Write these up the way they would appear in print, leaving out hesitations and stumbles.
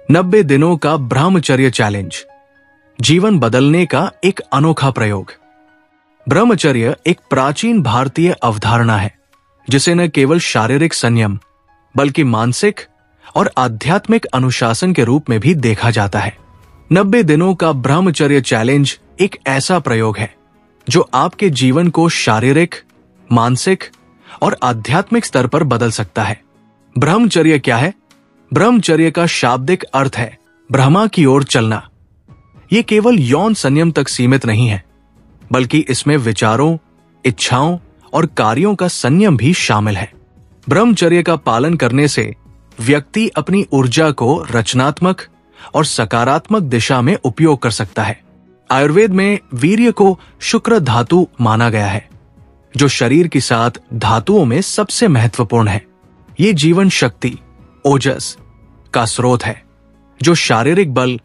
90 दिनों का ब्रह्मचर्य चैलेंज, जीवन बदलने का एक अनोखा प्रयोग। ब्रह्मचर्य एक प्राचीन भारतीय अवधारणा है जिसे न केवल शारीरिक संयम बल्कि मानसिक और आध्यात्मिक अनुशासन के रूप में भी देखा जाता है। 90 दिनों का ब्रह्मचर्य चैलेंज एक ऐसा प्रयोग है जो आपके जीवन को शारीरिक, मानसिक और आध्यात्मिक स्तर पर बदल सकता है। ब्रह्मचर्य क्या है? ब्रह्मचर्य का शाब्दिक अर्थ है ब्रह्मा की ओर चलना। यह केवल यौन संयम तक सीमित नहीं है, बल्कि इसमें विचारों, इच्छाओं और कार्यों का संयम भी शामिल है। ब्रह्मचर्य का पालन करने से व्यक्ति अपनी ऊर्जा को रचनात्मक और सकारात्मक दिशा में उपयोग कर सकता है। आयुर्वेद में वीर्य को शुक्र धातु माना गया है, जो शरीर की 7 धातुओं में सबसे महत्वपूर्ण है। ये जीवन शक्ति, ओजस का स्रोत है, जो शारीरिक बल,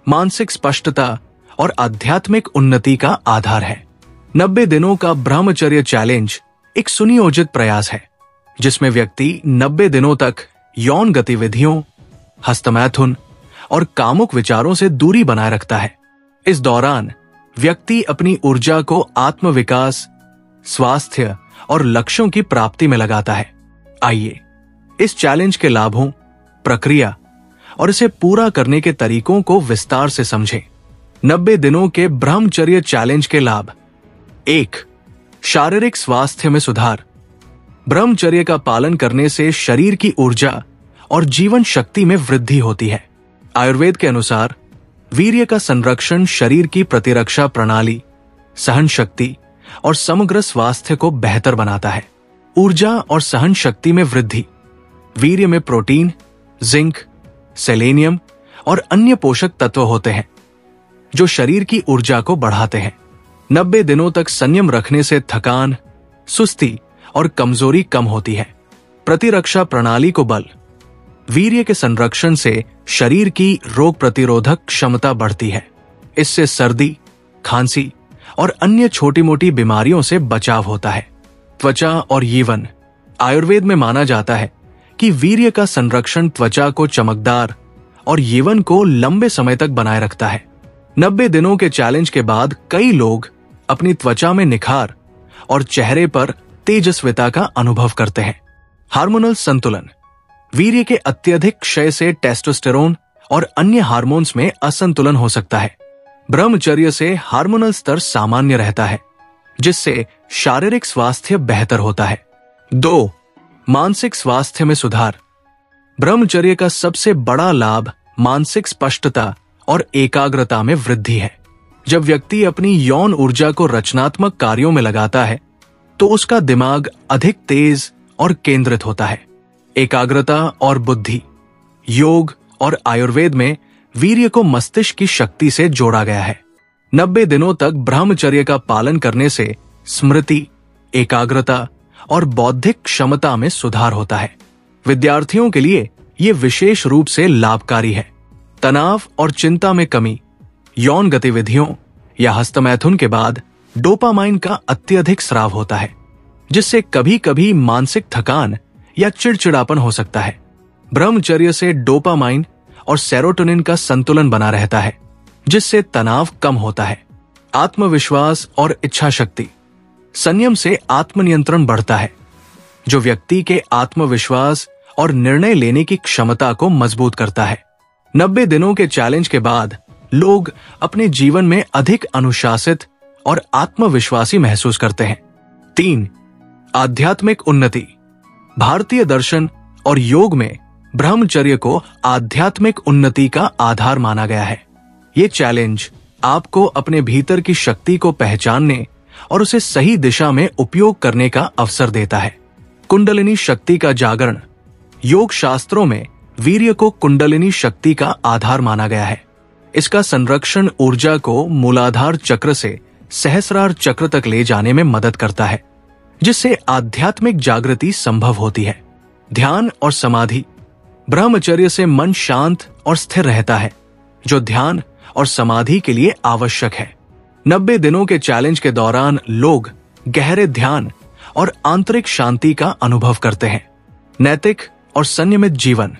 मानसिक स्पष्टता और आध्यात्मिक उन्नति का आधार है। 90 दिनों का ब्रह्मचर्य चैलेंज एक सुनियोजित प्रयास है जिसमें व्यक्ति 90 दिनों तक यौन गतिविधियों, हस्तमैथुन और कामुक विचारों से दूरी बनाए रखता है। इस दौरान व्यक्ति अपनी ऊर्जा को आत्मविकास, स्वास्थ्य और लक्ष्यों की प्राप्ति में लगाता है। आइए इस चैलेंज के लाभों, प्रक्रिया और इसे पूरा करने के तरीकों को विस्तार से समझें। 90 दिनों के ब्रह्मचर्य चैलेंज के लाभ। 1. शारीरिक स्वास्थ्य में सुधार। ब्रह्मचर्य का पालन करने से शरीर की ऊर्जा और जीवन शक्ति में वृद्धि होती है। आयुर्वेद के अनुसार वीर्य का संरक्षण शरीर की प्रतिरक्षा प्रणाली, सहन शक्ति और समग्र स्वास्थ्य को बेहतर बनाता है। ऊर्जा और सहन शक्ति में वृद्धि। वीर्य में प्रोटीन, जिंक, सेलेनियम और अन्य पोषक तत्व होते हैं जो शरीर की ऊर्जा को बढ़ाते हैं। 90 दिनों तक संयम रखने से थकान, सुस्ती और कमजोरी कम होती है। प्रतिरक्षा प्रणाली को बल। वीर्य के संरक्षण से शरीर की रोग प्रतिरोधक क्षमता बढ़ती है। इससे सर्दी, खांसी और अन्य छोटी मोटी बीमारियों से बचाव होता है। त्वचा और यौवन। आयुर्वेद में माना जाता है कि वीर्य का संरक्षण त्वचा को चमकदार और यौवन को लंबे समय तक बनाए रखता है। 90 दिनों के चैलेंज के बाद कई लोग अपनी त्वचा में निखार और चेहरे पर तेजस्विता का अनुभव करते हैं। हार्मोनल संतुलन। वीर्य के अत्यधिक क्षय से टेस्टोस्टेरोन और अन्य हार्मोन्स में असंतुलन हो सकता है। ब्रह्मचर्य से हार्मोनल स्तर सामान्य रहता है, जिससे शारीरिक स्वास्थ्य बेहतर होता है। 2. मानसिक स्वास्थ्य में सुधार। ब्रह्मचर्य का सबसे बड़ा लाभ मानसिक स्पष्टता और एकाग्रता में वृद्धि है। जब व्यक्ति अपनी यौन ऊर्जा को रचनात्मक कार्यों में लगाता है तो उसका दिमाग अधिक तेज और केंद्रित होता है। एकाग्रता और बुद्धि। योग और आयुर्वेद में वीर्य को मस्तिष्क की शक्ति से जोड़ा गया है। 90 दिनों तक ब्रह्मचर्य का पालन करने से स्मृति, एकाग्रता और बौद्धिक क्षमता में सुधार होता है। विद्यार्थियों के लिए यह विशेष रूप से लाभकारी है। तनाव और चिंता में कमी। यौन गतिविधियों या हस्तमैथुन के बाद डोपामाइन का अत्यधिक स्राव होता है, जिससे कभी कभी मानसिक थकान या चिड़चिड़ापन हो सकता है। ब्रह्मचर्य से डोपामाइन और सेरोटोनिन का संतुलन बना रहता है, जिससे तनाव कम होता है। आत्मविश्वास और इच्छा शक्ति। संयम से आत्मनियंत्रण बढ़ता है, जो व्यक्ति के आत्मविश्वास और निर्णय लेने की क्षमता को मजबूत करता है। 90 दिनों के चैलेंज के बाद लोग अपने जीवन में अधिक अनुशासित और आत्मविश्वासी महसूस करते हैं। 3. आध्यात्मिक उन्नति। भारतीय दर्शन और योग में ब्रह्मचर्य को आध्यात्मिक उन्नति का आधार माना गया है। ये चैलेंज आपको अपने भीतर की शक्ति को पहचानने और उसे सही दिशा में उपयोग करने का अवसर देता है। कुंडलिनी शक्ति का जागरण। योग शास्त्रों में वीर्य को कुंडलिनी शक्ति का आधार माना गया है। इसका संरक्षण ऊर्जा को मूलाधार चक्र से सहस्रार चक्र तक ले जाने में मदद करता है, जिससे आध्यात्मिक जागृति संभव होती है। ध्यान और समाधि। ब्रह्मचर्य से मन शांत और स्थिर रहता है, जो ध्यान और समाधि के लिए आवश्यक है। 90 दिनों के चैलेंज के दौरान लोग गहरे ध्यान और आंतरिक शांति का अनुभव करते हैं। नैतिक और संयमित जीवन।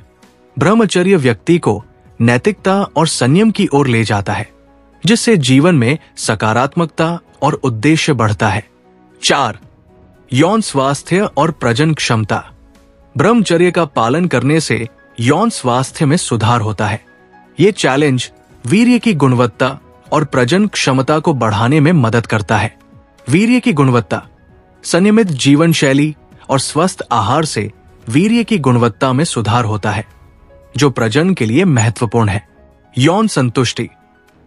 ब्रह्मचर्य व्यक्ति को नैतिकता और संयम की ओर ले जाता है, जिससे जीवन में सकारात्मकता और उद्देश्य बढ़ता है। 4. यौन स्वास्थ्य और प्रजनन क्षमता। ब्रह्मचर्य का पालन करने से यौन स्वास्थ्य में सुधार होता है। ये चैलेंज वीर्य की गुणवत्ता और प्रजनन क्षमता को बढ़ाने में मदद करता है। वीर्य की गुणवत्ता। संयमित जीवन शैली और स्वस्थ आहार से वीर्य की गुणवत्ता में सुधार होता है, जो प्रजनन के लिए महत्वपूर्ण है। यौन संतुष्टि।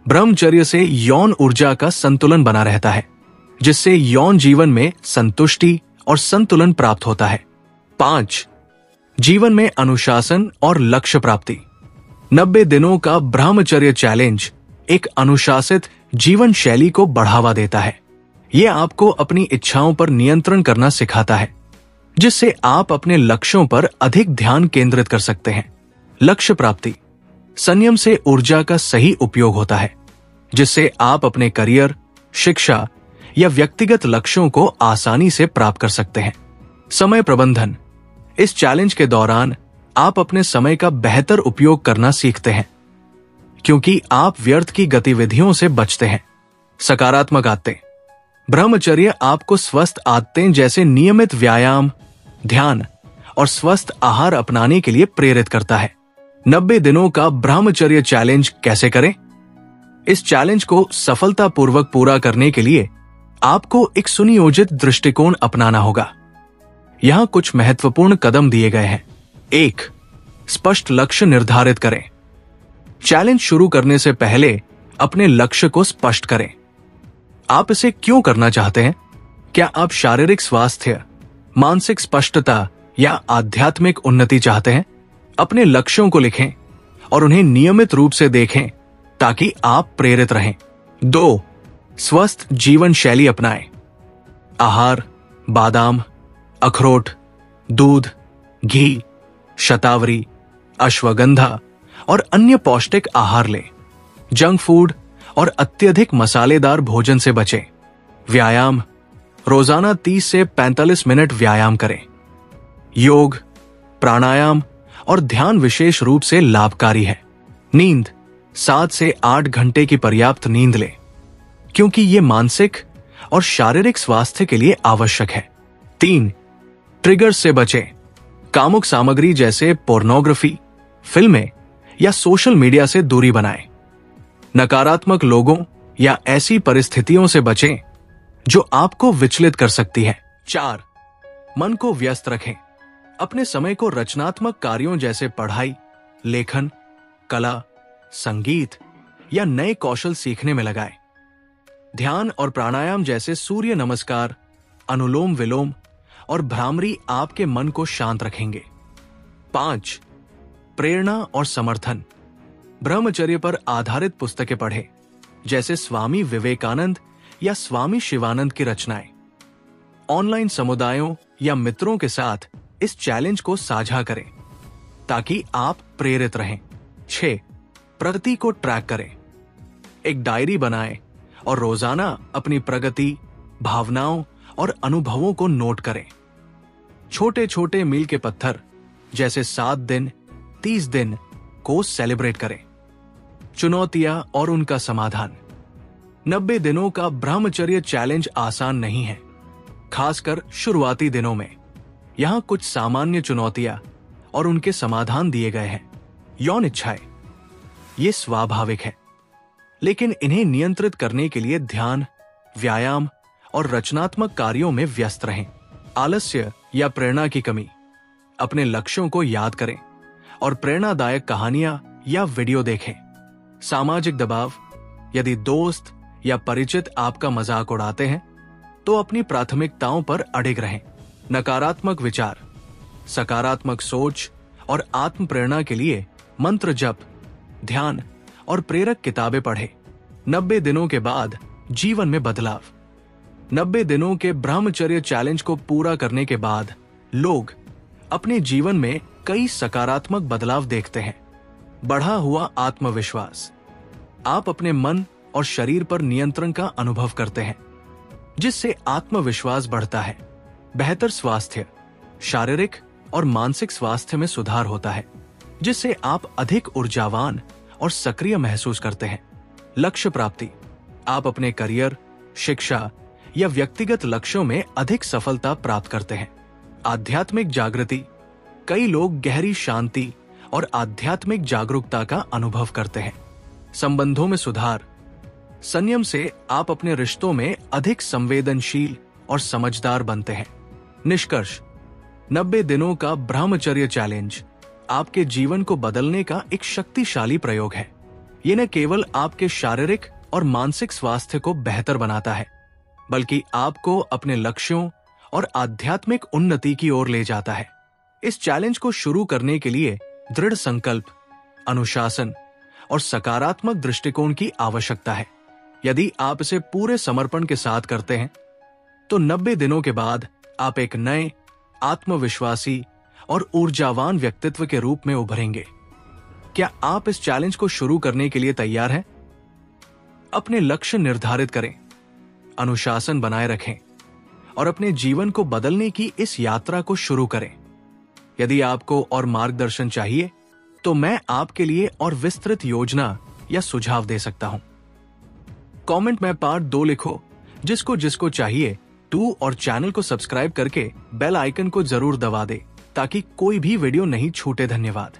ब्रह्मचर्य से यौन ऊर्जा का संतुलन बना रहता है, जिससे यौन जीवन में संतुष्टि और संतुलन प्राप्त होता है। 5. जीवन में अनुशासन और लक्ष्य प्राप्ति। 90 दिनों का ब्रह्मचर्य चैलेंज एक अनुशासित जीवन शैली को बढ़ावा देता है। यह आपको अपनी इच्छाओं पर नियंत्रण करना सिखाता है, जिससे आप अपने लक्ष्यों पर अधिक ध्यान केंद्रित कर सकते हैं। लक्ष्य प्राप्ति। संयम से ऊर्जा का सही उपयोग होता है, जिससे आप अपने करियर, शिक्षा या व्यक्तिगत लक्ष्यों को आसानी से प्राप्त कर सकते हैं। समय प्रबंधन। इस चैलेंज के दौरान आप अपने समय का बेहतर उपयोग करना सीखते हैं, क्योंकि आप व्यर्थ की गतिविधियों से बचते हैं। सकारात्मक आदतें। ब्रह्मचर्य आपको स्वस्थ आदतें जैसे नियमित व्यायाम, ध्यान और स्वस्थ आहार अपनाने के लिए प्रेरित करता है। 90 दिनों का ब्रह्मचर्य चैलेंज कैसे करें? इस चैलेंज को सफलतापूर्वक पूरा करने के लिए आपको एक सुनियोजित दृष्टिकोण अपनाना होगा। यहां कुछ महत्वपूर्ण कदम दिए गए हैं। 1. स्पष्ट लक्ष्य निर्धारित करें। चैलेंज शुरू करने से पहले अपने लक्ष्य को स्पष्ट करें। आप इसे क्यों करना चाहते हैं? क्या आप शारीरिक स्वास्थ्य, मानसिक स्पष्टता या आध्यात्मिक उन्नति चाहते हैं? अपने लक्ष्यों को लिखें और उन्हें नियमित रूप से देखें ताकि आप प्रेरित रहें। 2. स्वस्थ जीवन शैली अपनाएं। आहार, बादाम, अखरोट, दूध, घी, शतावरी, अश्वगंधा और अन्य पौष्टिक आहार लें। जंक फूड और अत्यधिक मसालेदार भोजन से बचें। व्यायाम। रोजाना 30 से 45 मिनट व्यायाम करें। योग, प्राणायाम और ध्यान विशेष रूप से लाभकारी है। नींद। 7 से 8 घंटे की पर्याप्त नींद लें, क्योंकि ये मानसिक और शारीरिक स्वास्थ्य के लिए आवश्यक है। 3. ट्रिगर्स से बचें। कामुक सामग्री जैसे पोर्नोग्राफी, फिल्में या सोशल मीडिया से दूरी बनाएं। नकारात्मक लोगों या ऐसी परिस्थितियों से बचें जो आपको विचलित कर सकती है। 4. मन को व्यस्त रखें। अपने समय को रचनात्मक कार्यों जैसे पढ़ाई, लेखन, कला, संगीत या नए कौशल सीखने में लगाएं। ध्यान और प्राणायाम जैसे सूर्य नमस्कार, अनुलोम विलोम और भ्रामरी आपके मन को शांत रखेंगे। 5. प्रेरणा और समर्थन। ब्रह्मचर्य पर आधारित पुस्तकें पढ़ें, जैसे स्वामी विवेकानंद या स्वामी शिवानंद की रचनाएं। ऑनलाइन समुदायों या मित्रों के साथ इस चैलेंज को साझा करें ताकि आप प्रेरित रहें। 6. प्रगति को ट्रैक करें। एक डायरी बनाएं और रोजाना अपनी प्रगति, भावनाओं और अनुभवों को नोट करें। छोटे छोटे मील के पत्थर जैसे 7 दिन, 30 दिन को सेलिब्रेट करें। चुनौतियां और उनका समाधान। 90 दिनों का ब्रह्मचर्य चैलेंज आसान नहीं है, खासकर शुरुआती दिनों में। यहां कुछ सामान्य चुनौतियां और उनके समाधान दिए गए हैं। यौन इच्छाएं। ये स्वाभाविक है, लेकिन इन्हें नियंत्रित करने के लिए ध्यान, व्यायाम और रचनात्मक कार्यों में व्यस्त रहें। आलस्य या प्रेरणा की कमी। अपने लक्ष्यों को याद करें और प्रेरणादायक कहानियां या वीडियो देखें। सामाजिक दबाव। यदि दोस्त या परिचित आपका मजाक उड़ाते हैं तो अपनी प्राथमिकताओं पर अडिग रहें। नकारात्मक विचार। सकारात्मक सोच और आत्म प्रेरणा के लिए मंत्र जप, ध्यान और प्रेरक किताबें पढ़ें। 90 दिनों के बाद जीवन में बदलाव। 90 दिनों के ब्रह्मचर्य चैलेंज को पूरा करने के बाद लोग अपने जीवन में कई सकारात्मक बदलाव देखते हैं। बढ़ा हुआ आत्मविश्वास। आप अपने मन और शरीर पर नियंत्रण का अनुभव करते हैं, जिससे आत्मविश्वास बढ़ता है। बेहतर स्वास्थ्य। शारीरिक और मानसिक स्वास्थ्य में सुधार होता है, जिससे आप अधिक ऊर्जावान और सक्रिय महसूस करते हैं। लक्ष्य प्राप्ति, आप अपने करियर, शिक्षा या व्यक्तिगत लक्ष्यों में अधिक सफलता प्राप्त करते हैं। आध्यात्मिक जागृति, कई लोग गहरी शांति और आध्यात्मिक जागरूकता का अनुभव करते हैं। संबंधों में सुधार, संयम से आप अपने रिश्तों में अधिक संवेदनशील और समझदार बनते हैं। निष्कर्ष, 90 दिनों का ब्रह्मचर्य चैलेंज आपके जीवन को बदलने का एक शक्तिशाली प्रयोग है। ये न केवल आपके शारीरिक और मानसिक स्वास्थ्य को बेहतर बनाता है, बल्कि आपको अपने लक्ष्यों और आध्यात्मिक उन्नति की ओर ले जाता है। इस चैलेंज को शुरू करने के लिए दृढ़ संकल्प, अनुशासन और सकारात्मक दृष्टिकोण की आवश्यकता है। यदि आप इसे पूरे समर्पण के साथ करते हैं, तो 90 दिनों के बाद आप एक नए, आत्मविश्वासी और ऊर्जावान व्यक्तित्व के रूप में उभरेंगे। क्या आप इस चैलेंज को शुरू करने के लिए तैयार हैं? अपने लक्ष्य निर्धारित करें, अनुशासन बनाए रखें और अपने जीवन को बदलने की इस यात्रा को शुरू करें। यदि आपको और मार्गदर्शन चाहिए, तो मैं आपके लिए और विस्तृत योजना या सुझाव दे सकता हूं। कमेंट में पार्ट 2 लिखो, जिसको चाहिए टू, और चैनल को सब्सक्राइब करके बेल आइकन को जरूर दबा दे ताकि कोई भी वीडियो नहीं छूटे। धन्यवाद।